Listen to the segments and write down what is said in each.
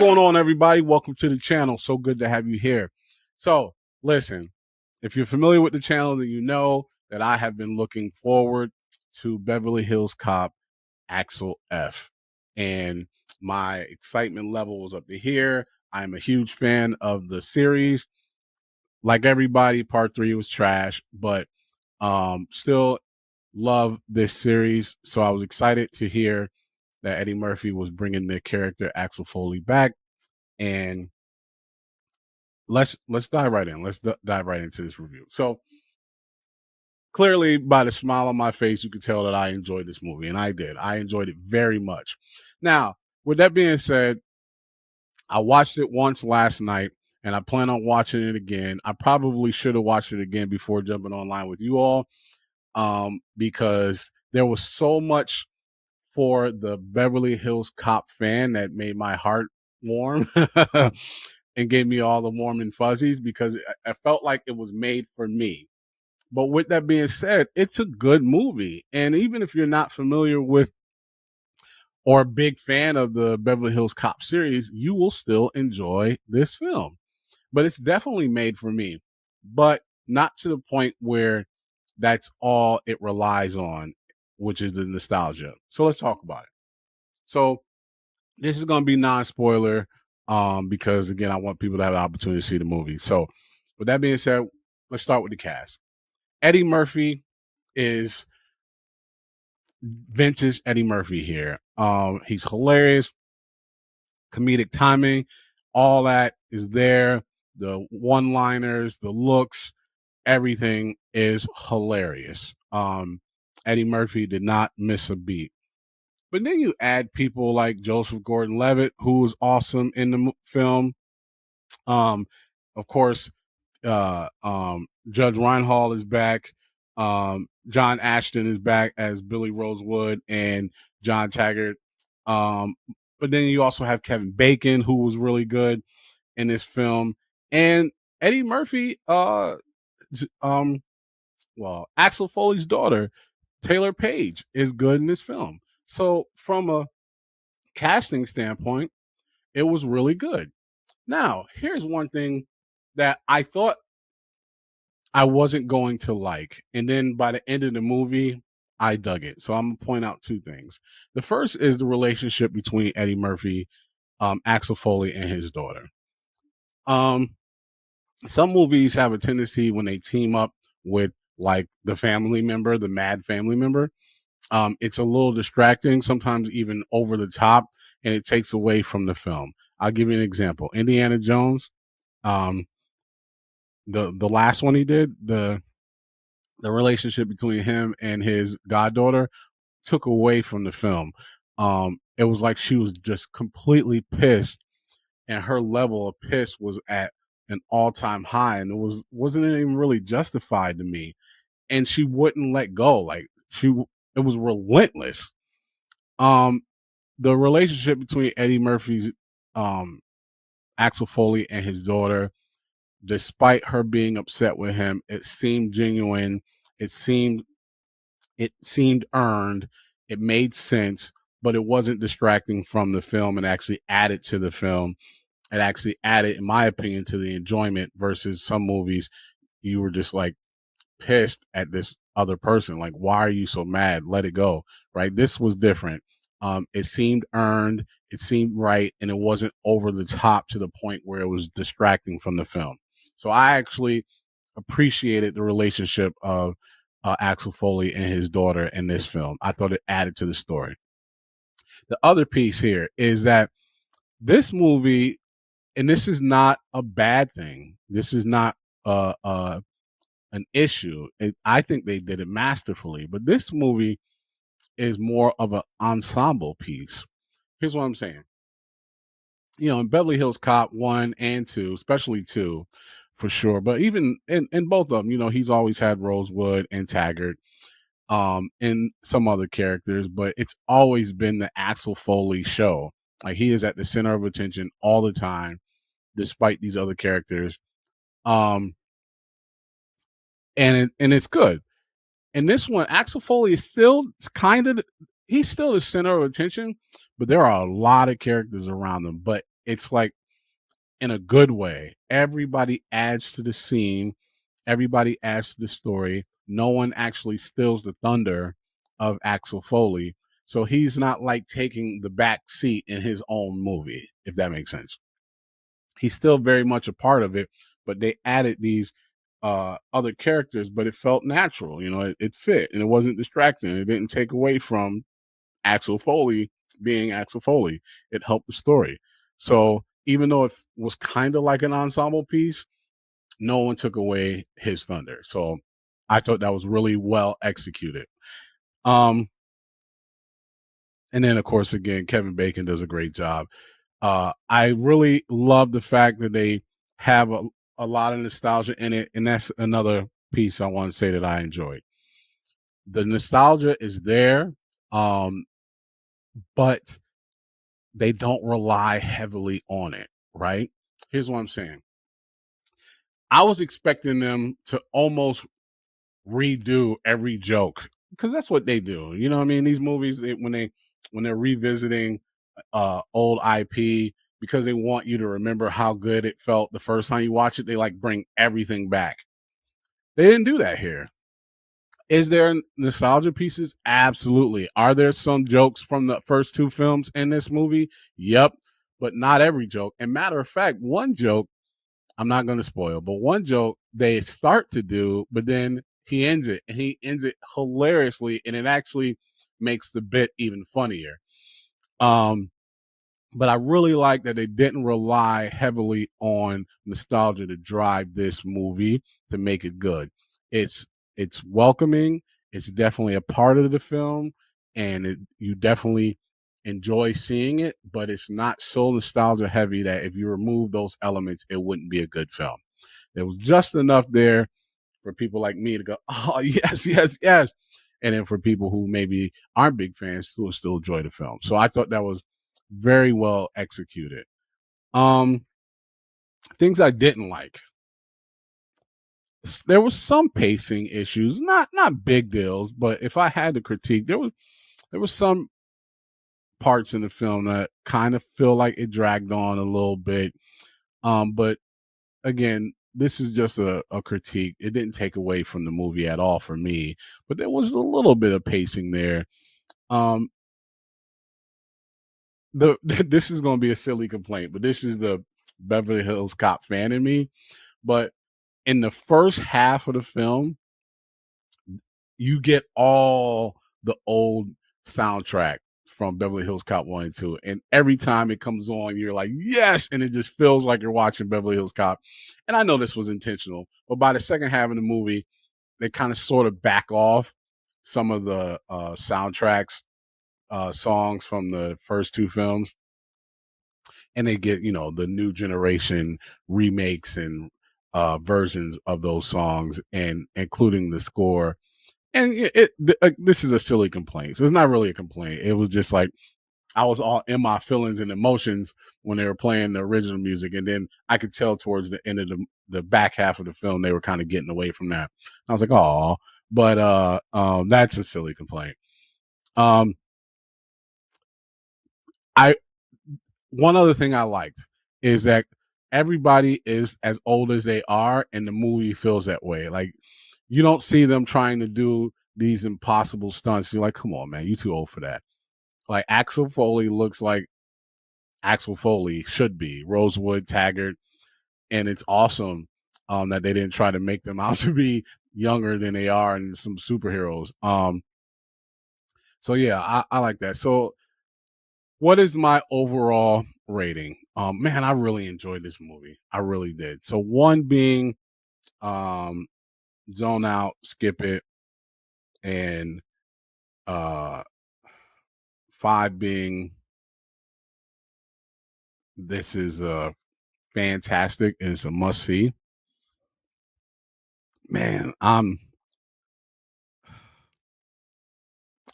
going on, everybody? Welcome to the channel. So good to have you here. So, listen, if you're familiar with the channel, then you know that I have been looking forward to Beverly Hills Cop Axel F. And my excitement level was up to here. I'm a huge fan of the series. Like everybody, part 3 was trash, but still love this series. So I was excited to hear that Eddie Murphy was bringing the character Axel Foley back. And let's dive right in. Let's dive right into this review. So clearly, by the smile on my face, you could tell that I enjoyed this movie, and I did. I enjoyed it very much. Now, with that being said, I watched it once last night, and I plan on watching it again. I probably should have watched it again before jumping online with you all, because there was so much for the Beverly Hills Cop fan that made my heart warm and gave me all the warm and fuzzies because I felt like it was made for me. But with that being said, it's a good movie. And even if you're not familiar with or a big fan of the Beverly Hills Cop series, you will still enjoy this film. But it's definitely made for me, but not to the point where that's all it relies on, which is the nostalgia. So let's talk about it. So this is going to be non-spoiler because, again, I want people to have the opportunity to see the movie. So with that being said, let's start with the cast. Eddie Murphy is vintage Eddie Murphy here. He's hilarious, comedic timing, all that is there. The one-liners, the looks, everything is hilarious. Eddie Murphy did not miss a beat. But then you add people like Joseph Gordon-Levitt, who was awesome in the film. Of course, Judge Reinhold is back. John Ashton is back as Billy Rosewood and John Taggart. But then you also have Kevin Bacon, who was really good in this film, and Eddie Murphy. Axel Foley's daughter, Taylor Page, is good in this film. So from a casting standpoint, it was really good. Now, here's one thing that I thought I wasn't going to like. And then by the end of the movie, I dug it. So I'm going to point out two things. The first is the relationship between Eddie Murphy, Axel Foley, and his daughter. Some movies have a tendency when they team up with like the family member, the mad family member, it's a little distracting, sometimes even over the top, and it takes away from the film. I'll give you an example. Indiana Jones, the last one he did, the relationship between him and his goddaughter took away from the film. It was like she was just completely pissed, and her level of piss was at an all-time high, and wasn't even really justified to me. And she wouldn't let go. Like it was relentless. The relationship between Eddie Murphy's Axel Foley and his daughter, despite her being upset with him, it seemed genuine. It seemed earned. It made sense, but it wasn't distracting from the film. It actually added to the film. It actually added, in my opinion, to the enjoyment versus some movies you were just like pissed at this other person. Like, why are you so mad? Let it go. Right. This was different. It seemed earned, it seemed right, and it wasn't over the top to the point where it was distracting from the film. So I actually appreciated the relationship of Axel Foley and his daughter in this film. I thought it added to the story. The other piece here is that this movie, and this is not a bad thing. This is not an issue. I think they did it masterfully, but this movie is more of an ensemble piece. Here's what I'm saying. In Beverly Hills Cop 1 and 2, especially 2 for sure, but even in both of them, he's always had Rosewood and Taggart, and some other characters, but it's always been the Axel Foley show. Like, he is at the center of attention all the time, despite these other characters. And it's good. And this one, Axel Foley is still he's still the center of attention, but there are a lot of characters around him. But it's like in a good way. Everybody adds to the scene, everybody adds to the story. No one actually steals the thunder of Axel Foley. So he's not like taking the back seat in his own movie, if that makes sense. He's still very much a part of it, but they added these other characters, but it felt natural. It fit and it wasn't distracting. It didn't take away from Axel Foley being Axel Foley. It helped the story. So even though it was kind of like an ensemble piece, no one took away his thunder. So I thought that was really well executed. Um, and then of course, again, Kevin Bacon does a great job. I really love the fact that they have a lot of nostalgia in it, and that's another piece I want to say that I enjoyed. The nostalgia is there, but they don't rely heavily on it, right? Here's what I'm saying. I was expecting them to almost redo every joke because that's what they do. You know what I mean? These movies, when they're revisiting old IP because they want you to remember how good it felt the first time you watch it, they like bring everything back. They didn't do that here. Is there nostalgia pieces? Absolutely. Are there some jokes from the first two films in this movie? Yep. But not every joke. And matter of fact, one joke, I'm not going to spoil, but one joke they start to do, but then he ends it, and he ends it hilariously, and it actually makes the bit even funnier. Um, but I really like that they didn't rely heavily on nostalgia to drive this movie to make it good. It's it's welcoming. It's definitely a part of the film, and you definitely enjoy seeing it. But it's not so nostalgia heavy that if you remove those elements, it wouldn't be a good film. There was just enough there for people like me to go, oh yes, yes, yes, and then for people who maybe aren't big fans to still enjoy the film. So I thought that was very well executed. Um, Things I didn't like. There was some pacing issues, not big deals, but if I had to critique, there was some parts in the film that kind of feel like it dragged on a little bit. But again, this is just a critique. It didn't take away from the movie at all for me, but there was a little bit of pacing there. Um, this is going to be a silly complaint, but this is the Beverly Hills Cop fan in me. But in the first half of the film, you get all the old soundtrack from Beverly Hills Cop 1 and 2. And every time it comes on, you're like, yes. And it just feels like you're watching Beverly Hills Cop. And I know this was intentional, but by the second half of the movie, they kind of sort of back off some of the soundtracks, songs from the first two films. And they get, the new generation remakes and versions of those songs, and including the score. And this is a silly complaint. So it's not really a complaint. It was just like I was all in my feelings and emotions when they were playing the original music, and then I could tell towards the end of the back half of the film they were kind of getting away from that. I was like, oh, but that's a silly complaint. Um, I One other thing I liked is that everybody is as old as they are, and the movie feels that way. Like you don't see them trying to do these impossible stunts. You're like, come on, man, you too old for that. Like Axel Foley looks like Axel Foley should be, Rosewood, Taggart, and it's awesome that they didn't try to make them out to be younger than they are and some superheroes. So yeah, I like that. So what is my overall rating? Man, I really enjoyed this movie. I really did. So one being um zone out, skip it, and uh five being this is fantastic and it's a must see. Man, I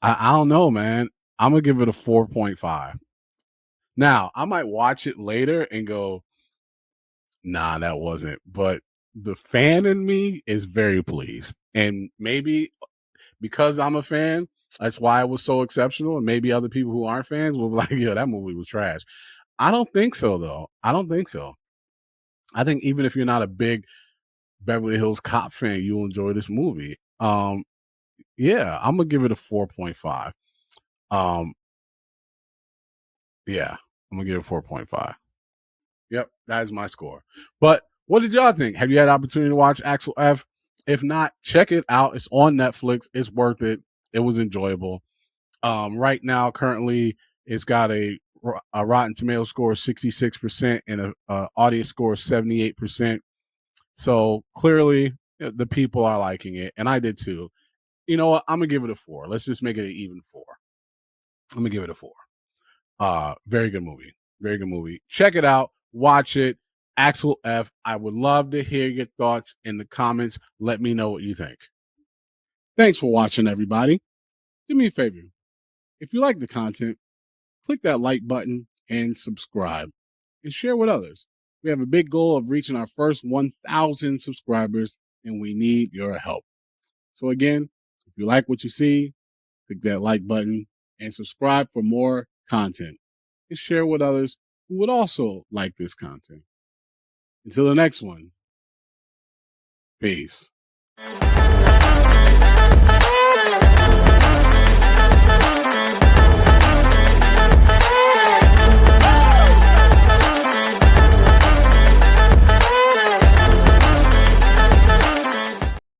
don't know, man. I'm gonna give it a 4.5. Now, I might watch it later and go, nah, that wasn't. But the fan in me is very pleased. And maybe because I'm a fan, that's why it was so exceptional. And maybe other people who aren't fans will be like, yo, that movie was trash. I don't think so, though. I don't think so. I think even if you're not a big Beverly Hills Cop fan, you'll enjoy this movie. Yeah, I'm gonna give it a 4.5. Um, yeah, I'm gonna give it 4.5. Yep, that is my score. But what did y'all think? Have you had opportunity to watch Axel F? If not, check it out. It's on Netflix. It's worth it. It was enjoyable. Right now, currently, it's got a Rotten Tomato score of 66% and a audience score of 78%. So clearly, the people are liking it, and I did too. You know what? I'm gonna give it a 4. Let's just make it an even 4. I'm gonna give it a 4. Very good movie. Very good movie. Check it out. Watch it. Axel F. I would love to hear your thoughts in the comments. Let me know what you think. Thanks for watching, everybody. Do me a favor. If you like the content, click that like button and subscribe and share with others. We have a big goal of reaching our first 1,000 subscribers, and we need your help. So again, if you like what you see, click that like button and subscribe for more content and share with others who would also like this content. Until the next one, peace.